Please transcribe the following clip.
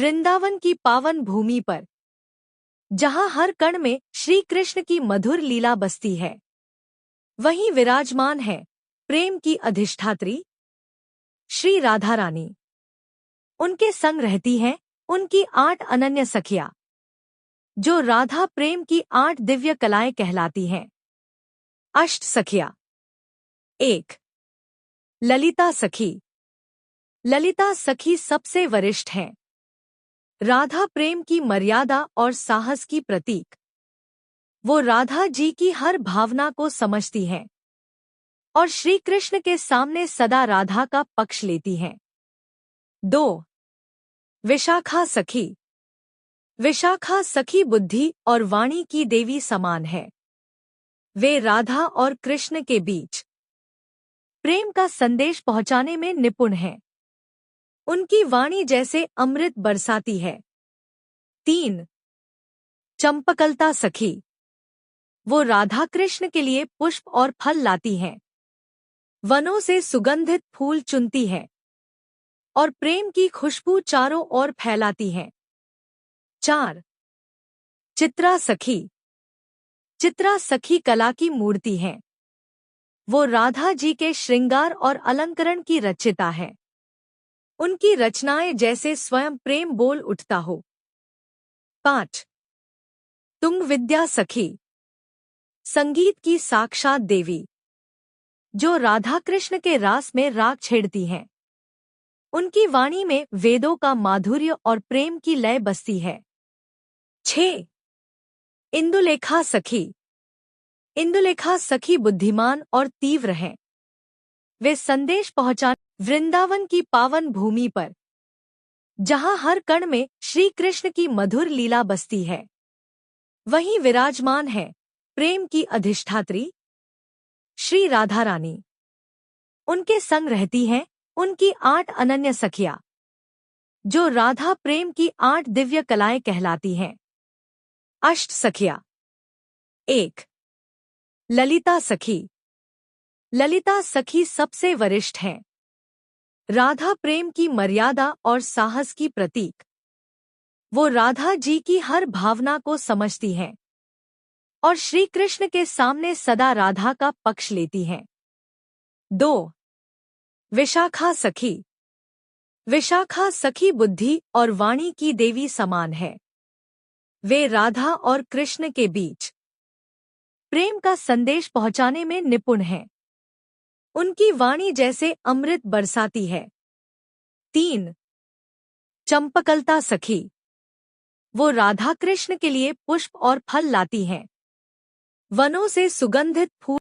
वृंदावन की पावन भूमि पर, जहाँ हर कण में श्री कृष्ण की मधुर लीला बसती है, वहीं विराजमान है प्रेम की अधिष्ठात्री श्री राधा रानी। उनके संग रहती हैं उनकी 8 अनन्य सखियाँ, जो राधा प्रेम की 8 दिव्य कलाएं कहलाती हैं। अष्ट सखियाँ। 1. ललिता सखी। ललिता सखी सबसे वरिष्ठ हैं। राधा प्रेम की मर्यादा और साहस की प्रतीक। वो राधा जी की हर भावना को समझती हैं और श्री कृष्ण के सामने सदा राधा का पक्ष लेती हैं। 2. विशाखा सखी। विशाखा सखी बुद्धि और वाणी की देवी समान है। वे राधा और कृष्ण के बीच प्रेम का संदेश पहुंचाने में निपुण हैं। उनकी वाणी जैसे अमृत बरसाती है। 3. चंपकलता सखी। वो राधा कृष्ण के लिए पुष्प और फल लाती हैं, वनों से सुगंधित फूल चुनती हैं और प्रेम की खुशबू चारों ओर फैलाती हैं। 4. चित्रा सखी। चित्रा सखी कला की मूर्ति हैं। वो राधा जी के श्रृंगार और अलंकरण की रचिता है। उनकी रचनाएं जैसे स्वयं प्रेम बोल उठता हो। 5. तुंग विद्या सखी। संगीत की साक्षात देवी, जो राधा कृष्ण के रास में राग छेड़ती हैं। उनकी वाणी में वेदों का माधुर्य और प्रेम की लय बसती है। 6. इंदुलेखा सखी। इंदुलेखा सखी बुद्धिमान और तीव्र हैं। वे संदेश पहुंचाने वृंदावन की पावन भूमि पर, जहां हर कण में श्री कृष्ण की मधुर लीला बसती है, वहीं विराजमान है प्रेम की अधिष्ठात्री श्री राधा रानी। उनके संग रहती हैं उनकी 8 अनन्य सखियाँ, जो राधा प्रेम की 8 दिव्य कलाएं कहलाती हैं। अष्ट सखियाँ। 1. ललिता सखी। ललिता सखी सबसे वरिष्ठ हैं। राधा प्रेम की मर्यादा और साहस की प्रतीक। वो राधा जी की हर भावना को समझती हैं और श्री कृष्ण के सामने सदा राधा का पक्ष लेती हैं। 2. विशाखा सखी। विशाखा सखी बुद्धि और वाणी की देवी समान है। वे राधा और कृष्ण के बीच प्रेम का संदेश पहुंचाने में निपुण हैं। उनकी वाणी जैसे अमृत बरसाती है। 3. चंपकलता सखी। वो राधा कृष्ण के लिए पुष्प और फल लाती हैं, वनों से सुगंधित फूल